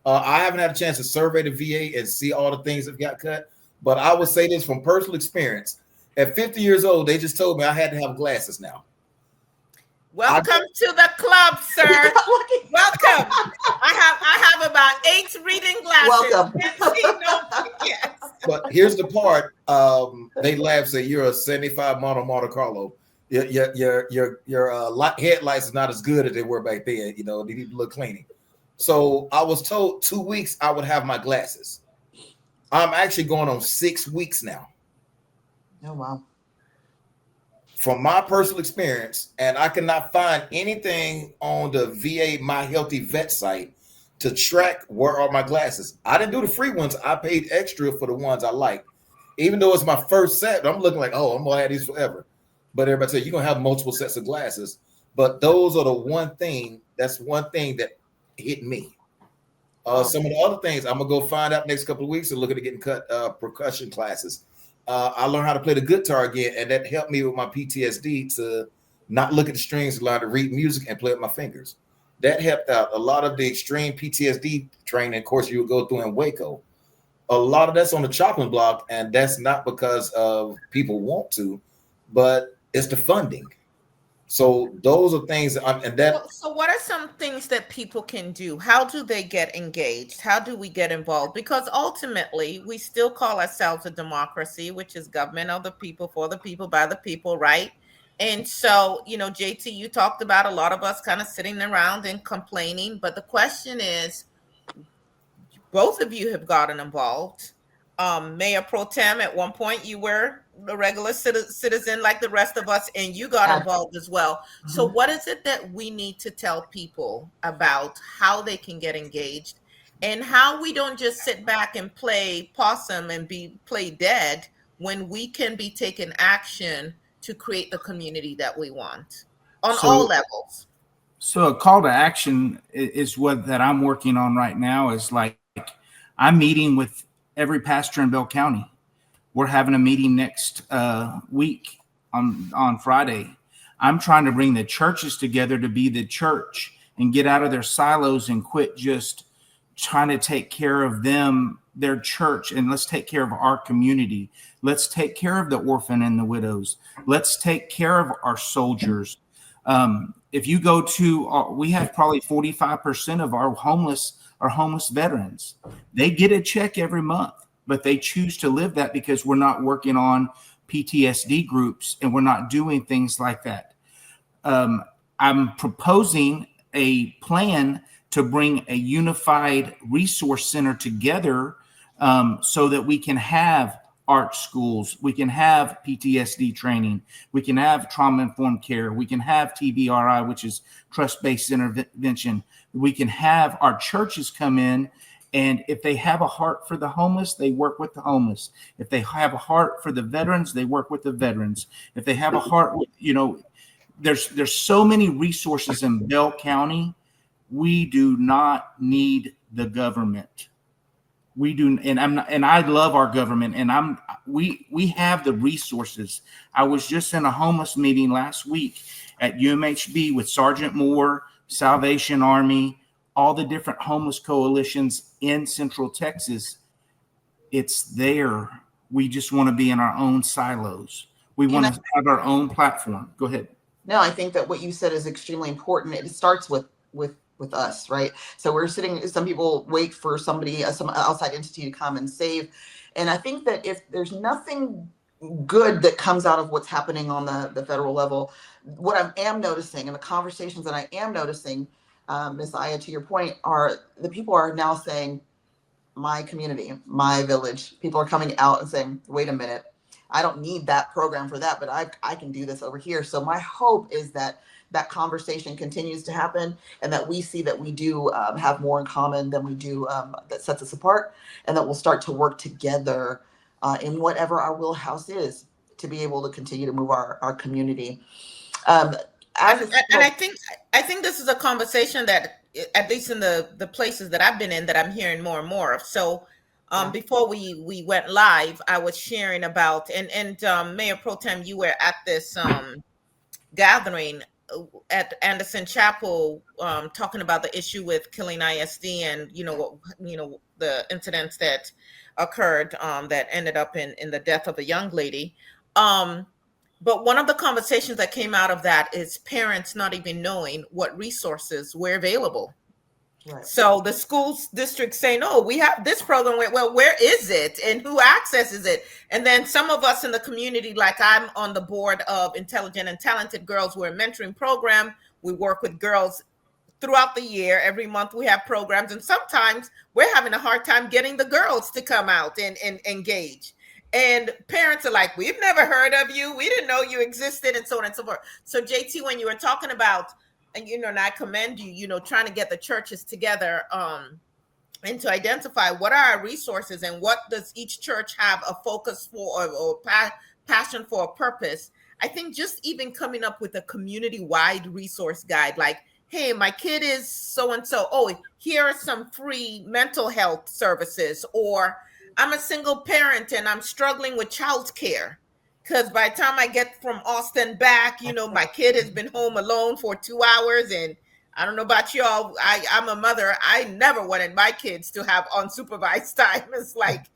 I haven't had a chance to survey the VA and see all the things that got cut, but I would say this from personal experience. At 50 years old, they just told me I had to have glasses now. Welcome to the club, sir. Welcome. I have about 8 reading glasses. Welcome. Yes. But here's the part. They laugh, say you're a 75 model Monte Carlo. Your headlights is not as good as they were back then. You know, they need a little cleaning. So I was told 2 weeks I would have my glasses. I'm actually going on 6 weeks now. Oh, wow. From my personal experience, and I cannot find anything on the VA My Healthy Vet site to track where are my glasses. I didn't do the free ones. I paid extra for the ones I like. Even though it's my first set, I'm looking like, oh, I'm going to have these forever. But everybody said, you're going to have multiple sets of glasses. But those are the one thing that hit me. Some of the other things, I'm going to go find out next couple of weeks and looking at getting cut percussion classes. I learned how to play the guitar again, and that helped me with my PTSD to not look at the strings, learn to read music and play with my fingers. That helped out. A lot of the extreme PTSD training, of course, you would go through in Waco. A lot of that's on the chopping block, and that's not because of people want to, but It's the funding. So those are things, and that. So what are some things that people can do? How do they get engaged? How do we get involved? Because ultimately, we still call ourselves a democracy, which is government of the people, for the people, by the people, right? And so, JT, you talked about a lot of us kind of sitting around and complaining, but the question is, both of you have gotten involved. Mayor Protem, at one point you were a regular citizen like the rest of us, and you got involved as well. So what is it that we need to tell people about how they can get engaged, and how we don't just sit back and play possum and play dead, when we can be taking action to create the community that we want on all levels? So a call to action is what that I'm working on right now. Is like, I'm meeting with every pastor in Bell County. We're having a meeting next week on Friday. I'm trying to bring the churches together to be the church and get out of their silos and quit just trying to take care of them, their church, and let's take care of our community. Let's take care of the orphan and the widows. Let's take care of our soldiers. If you go to, we have probably 45% of our homeless veterans. They get a check every month, but they choose to live that because we're not working on PTSD groups and we're not doing things like that. I'm proposing a plan to bring a unified resource center together so that we can have art schools, we can have PTSD training, we can have trauma-informed care, we can have TBRI, which is trust-based intervention. We can have our churches come in, and if they have a heart for the homeless, they work with the homeless. If they have a heart for the veterans, they work with the veterans. If they have a heart, there's so many resources in Bell County. We do not need the government. We do, and I love our government, and we have the resources. I was just in a homeless meeting last week at UMHB with Sergeant Moore, Salvation Army, all the different homeless coalitions in Central Texas. It's there. We just want to be in our own silos. We want to have our own platform. Go ahead. No, I think that what you said is extremely important. It starts with us, right? So we're sitting, some people wait for somebody, some outside entity to come and save. And I think that if there's nothing good that comes out of what's happening on the federal level, what I am noticing and the conversations that I am noticing, Ms. Aya, to your point, are the people are now saying, my community, my village, people are coming out and saying, wait a minute, I don't need that program for that, but I can do this over here. So my hope is that that conversation continues to happen, and that we see that we do have more in common than we do that sets us apart, and that we'll start to work together in whatever our wheelhouse is to be able to continue to move our community. And I think this is a conversation that, at least in the places that I've been in, that I'm hearing more and more of. So before we went live, I was sharing about, and Mayor Protem, you were at this gathering at Anderson Chapel, talking about the issue with Killeen ISD, and the incidents that occurred that ended up in the death of a young lady. But one of the conversations that came out of that is parents not even knowing what resources were available. Right. So the school district saying, "Oh, we have this program." Well, where is it, and who accesses it? And then some of us in the community, like I'm on the board of Intelligent and Talented Girls, we're a mentoring program. We work with girls throughout the year. Every month we have programs, and sometimes we're having a hard time getting the girls to come out and engage. And parents are like, "We've never heard of you. We didn't know you existed," and so on and so forth. So JT, when you were talking about, and I commend you, trying to get the churches together and to identify what are our resources and what does each church have a focus for or passion for, a purpose. I think just even coming up with a community-wide resource guide, like, hey, my kid is so-and-so. Oh, here are some free mental health services, or I'm a single parent and I'm struggling with childcare. Because by the time I get from Austin back, my kid has been home alone for 2 hours and I don't know about y'all. I'm a mother. I never wanted my kids to have unsupervised time. It's like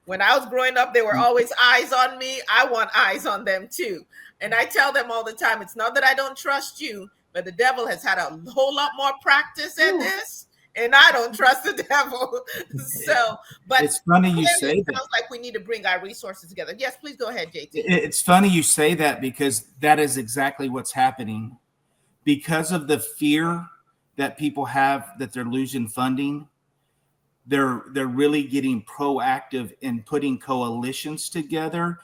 when I was growing up, there were always eyes on me. I want eyes on them too. And I tell them all the time, it's not that I don't trust you, but the devil has had a whole lot more practice at this. And I don't trust the devil. So, but it's funny you say it that. sounds like we need to bring our resources together. Yes, please go ahead, JT. It's funny you say that, because that is exactly what's happening. Because of the fear that people have that they're losing funding, they're really getting proactive in putting coalitions together.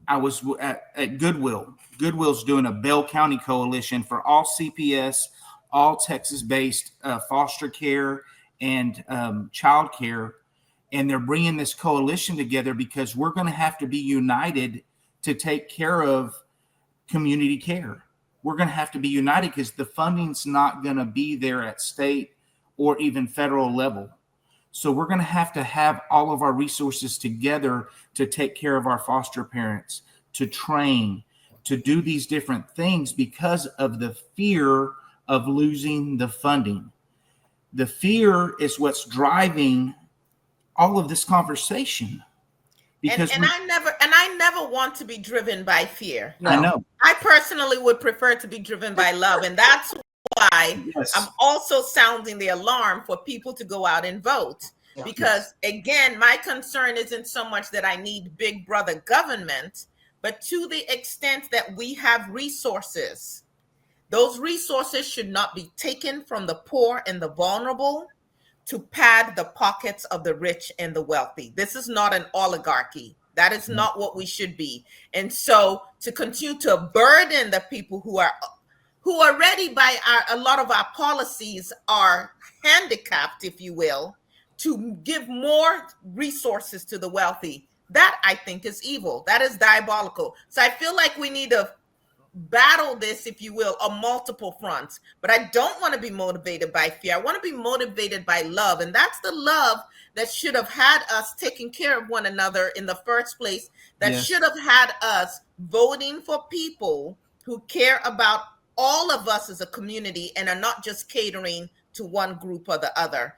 I was at Goodwill. Goodwill's doing a Bell County coalition for all CPS, all Texas-based foster care and child care. And they're bringing this coalition together because we're going to have to be united to take care of community care. We're going to have to be united because the funding's not going to be there at state or even federal level. So we're going to have all of our resources together to take care of our foster parents, to train, to do these different things because of the fear of losing the funding. The fear is what's driving all of this conversation. Because and I never want to be driven by fear. I know. I personally would prefer to be driven by love, and that's why I'm also sounding the alarm for people to go out and vote. Because again, my concern isn't so much that I need big brother government, but to the extent that we have resources, those resources should not be taken from the poor and the vulnerable to pad the pockets of the rich and the wealthy. This is not an oligarchy. That is not what we should be. And so to continue to burden the people who already by a lot of our policies are handicapped, if you will, to give more resources to the wealthy, that I think is evil. That is diabolical. So I feel like we need to battle this, if you will, on multiple fronts. But I don't want to be motivated by fear. I want to be motivated by love. And that's the love that should have had us taking care of one another in the first place, that should have had us voting for people who care about all of us as a community and are not just catering to one group or the other.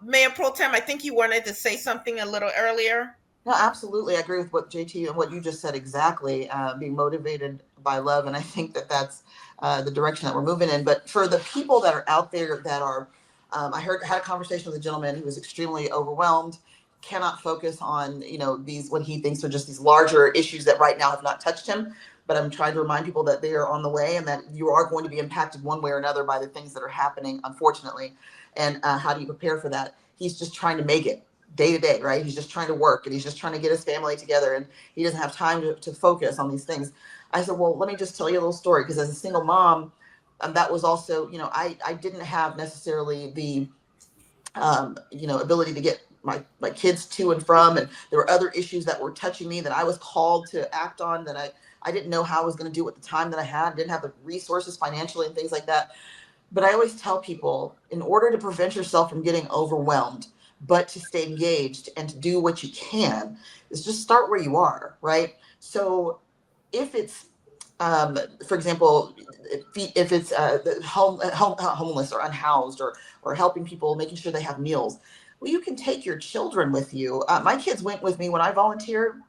Mayor Protem, I think you wanted to say something a little earlier. No, absolutely. I agree with what JT and what you just said exactly, being motivated by love. And I think that that's the direction that we're moving in. But for the people that are out there that are, I had a conversation with a gentleman who was extremely overwhelmed, cannot focus on, these, what he thinks are just these larger issues that right now have not touched him. But I'm trying to remind people that they are on the way and that you are going to be impacted one way or another by the things that are happening, unfortunately. And how do you prepare for that? He's just trying to make it day to day, right? He's just trying to work and he's just trying to get his family together and he doesn't have time to focus on these things. I said, well, let me just tell you a little story, because as a single mom, that was also, I didn't have necessarily the, ability to get my kids to and from, and there were other issues that were touching me that I was called to act on that I didn't know how I was going to do with the time that I had, didn't have the resources financially and things like that. But I always tell people, in order to prevent yourself from getting overwhelmed, but to stay engaged and to do what you can, is just start where you are, right? So if it's, for example, if it's the homeless or unhoused or helping people, making sure they have meals, well, you can take your children with you. My kids went with me when I volunteered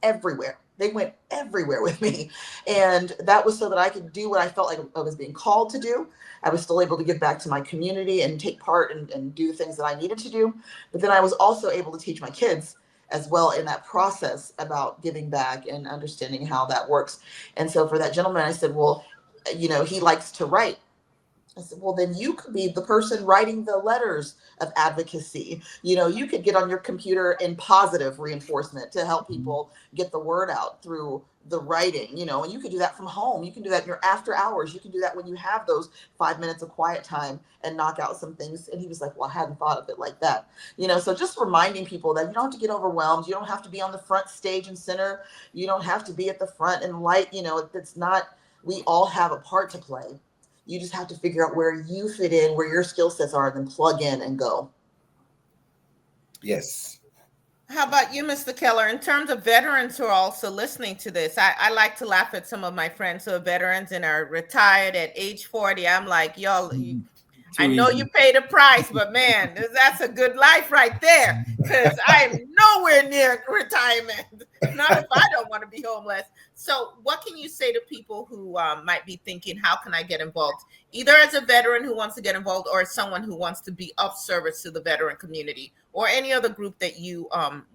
everywhere. They went everywhere with me. And that was so that I could do what I felt like I was being called to do. I was still able to give back to my community and take part and do the things that I needed to do. But then I was also able to teach my kids as well in that process about giving back and understanding how that works. And so for that gentleman, I said, well, he likes to write. I said, well, then you could be the person writing the letters of advocacy. You could get on your computer in positive reinforcement to help people get the word out through the writing, and you could do that from home. You can do that in your after hours. You can do that when you have those 5 minutes of quiet time and knock out some things. And he was like, well, I hadn't thought of it like that. So just reminding people that you don't have to get overwhelmed. You don't have to be on the front stage and center. You don't have to be at the front and light. It's not, we all have a part to play. You just have to figure out where you fit in, where your skill sets are, and then plug in and go. Yes. How about you, Mr. Keller? In terms of veterans who are also listening to this, I like to laugh at some of my friends who are veterans and are retired at age 40. I'm like, y'all, I Too know easy. you paid a price, but man, that's a good life right there. Because I am nowhere near retirement. Not if I don't want to be homeless. So, what can you say to people who might be thinking, how can I get involved? Either as a veteran who wants to get involved, or as someone who wants to be of service to the veteran community, or any other group that you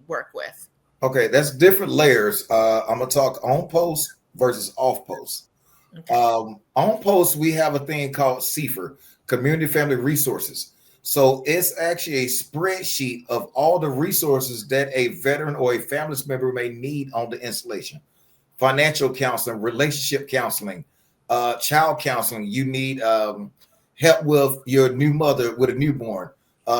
work with. Okay, that's different layers. I'm gonna talk on post versus off post. Okay. On post, we have a thing called CFR, Community Family Resources. So it's actually a spreadsheet of all the resources that a veteran or a family member may need on the installation. Financial counseling, relationship counseling, child counseling. You need help with your new mother with a newborn.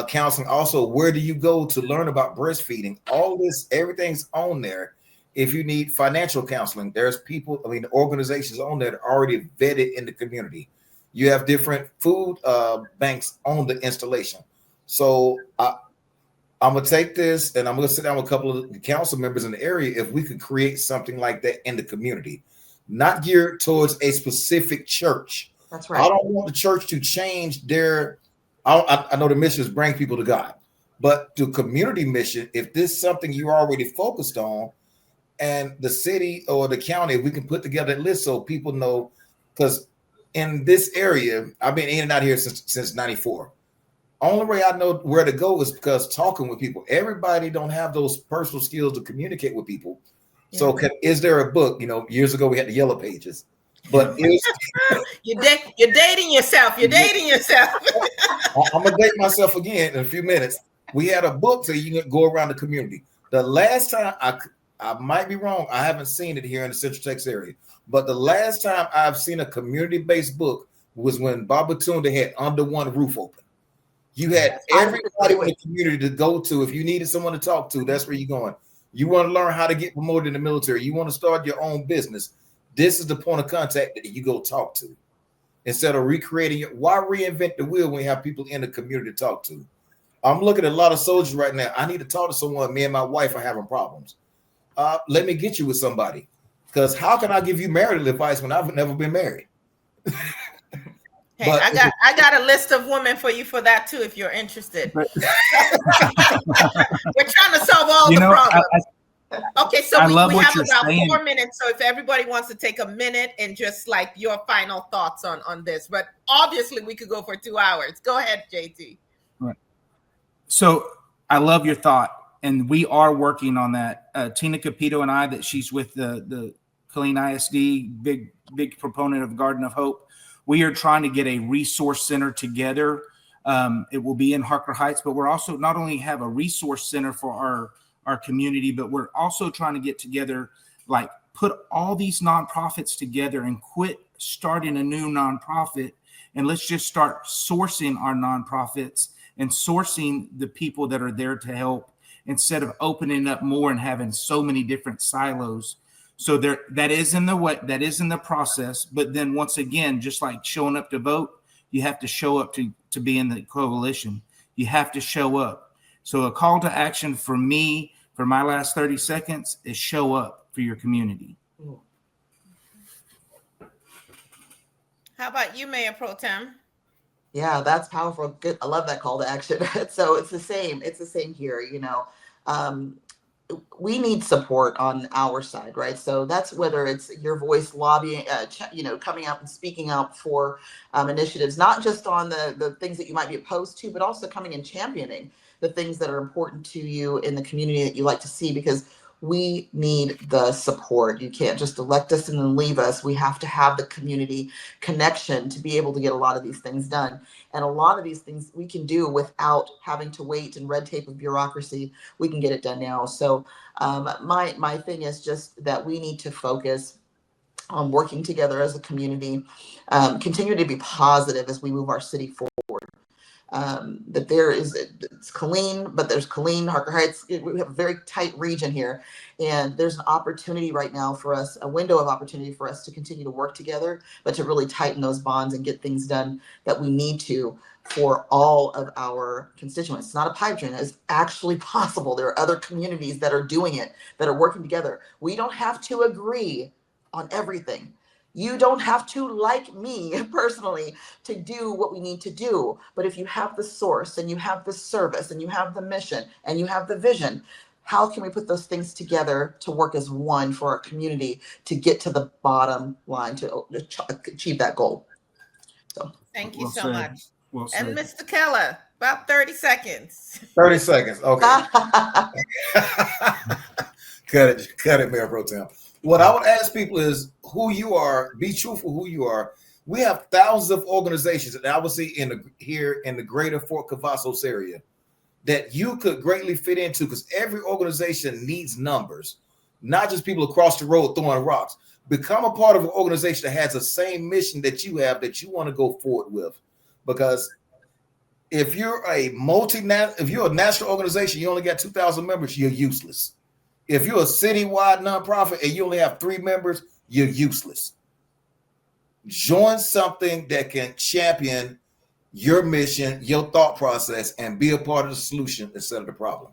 Counseling. Also, where do you go to learn about breastfeeding? All this, everything's on there. If you need financial counseling, there's people, organizations on there that are already vetted in the community. You have different food banks on the installation. So I'm gonna take this and I'm gonna sit down with a couple of the council members in the area if we could create something like that in the community, not geared towards a specific church. That's right. I don't want the church to change their. I know the mission is bring people to God, but the community mission, if this is something you're already focused on, and the city or the county, we can put together a list so people know, because in this area, I've been in and out here since 94. Only way I know where to go is because talking with people. Everybody don't have those personal skills to communicate with people. So is there a book? Years ago we had the yellow pages, but you're dating yourself. You're dating yourself. I'm gonna date myself again in a few minutes. We had a book so you can go around the community. The last time I might be wrong, I haven't seen it here in the Central Texas area, but the last time I've seen a community-based book was when Baba Tunda had Under One Roof open. You had everybody in the community to go to. If you needed someone to talk to, that's where you're going. You want to learn how to get promoted in the military. You want to start your own business. This is the point of contact that you go talk to. Instead of recreating it, why reinvent the wheel when you have people in the community to talk to? I'm looking at a lot of soldiers right now. I need to talk to someone. Me and my wife are having problems. Let me get you with somebody. Because how can I give you marital advice when I've never been married? Hey, I got a list of women for you for that too, if you're interested. We're trying to solve all the problems. Okay, so we have about 4 minutes. So if everybody wants to take a minute and just like your final thoughts on this, but obviously we could go for 2 hours. Go ahead, JT. Right. So I love your thought, and we are working on that. Tina Capito and I, that she's with the Killeen ISD, big proponent of Garden of Hope. We are trying to get a resource center together. It will be in Harker Heights, but we're also not only have a resource center for our community, but we're also trying to get together, like put all these nonprofits together and quit starting a new nonprofit. And let's just start sourcing our nonprofits and sourcing the people that are there to help, instead of opening up more and having so many different silos. So that is in the process. But then once again, just like showing up to vote, you have to show up to be in the coalition. You have to show up. So a call to action for me, for my last 30 seconds, is show up for your community. How about you, Mayor Protem? Yeah, that's powerful. Good. I love that call to action. So it's the same. It's the same here. We need support on our side, right? So that's whether it's your voice lobbying, coming out and speaking out for initiatives, not just on the things that you might be opposed to, but also coming and championing the things that are important to you in the community that you like to see, because we need the support. You can't just elect us and then leave us. We have to have the community connection to be able to get a lot of these things done. And a lot of these things we can do without having to wait and red tape of bureaucracy. We can get it done now. So my thing is just that we need to focus on working together as a community, continue to be positive as we move our city forward. that there is, it's Killeen, but there's Killeen, Harker Heights. We have a very tight region here. And there's an opportunity right now for us, a window of opportunity for us to continue to work together, but to really tighten those bonds and get things done that we need to for all of our constituents. It's not a pipe dream. It's actually possible. There are other communities that are doing it, that are working together. We don't have to agree on everything. You don't have to like me personally to do what we need to do. But if you have the source and you have the service and you have the mission and you have the vision, how can we put those things together to work as one for our community to get to the bottom line to achieve that goal? So thank you Well so said. much. Well And said. Mr. Keller, about 30 seconds. 30 seconds. Okay. Cut it, Mayor Protem. What I would ask people is who you are, be truthful who you are. We have thousands of organizations, and I would say here in the greater Fort Cavazos area, that you could greatly fit into, because every organization needs numbers, not just people across the road throwing rocks. Become a part of an organization that has the same mission that you have, that you want to go forward with. Because if you're a national organization, you only got 2,000 members, you're useless. If you're a citywide nonprofit and you only have 3 members, you're useless. Join something that can champion your mission, your thought process, and be a part of the solution instead of the problem.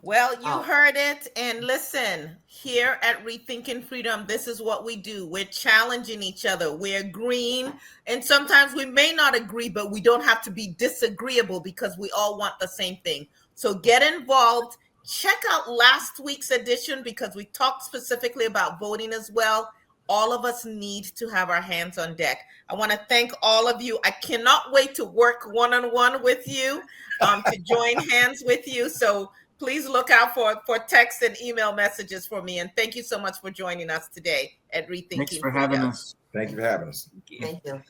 Well, you heard it. And listen, here at Rethinking Freedom, this is what we do. We're challenging each other. We're agreeing. And sometimes we may not agree, but we don't have to be disagreeable because we all want the same thing. So get involved. Check out last week's edition because we talked specifically about voting as well. All of us need to have our hands on deck. I want to thank all of you. I cannot wait to work one-on-one with you, to join hands with you. So please look out for text and email messages for me. And thank you so much for joining us today at Rethinking Thanks for Freedom. having us. Thank you for having us. thank you.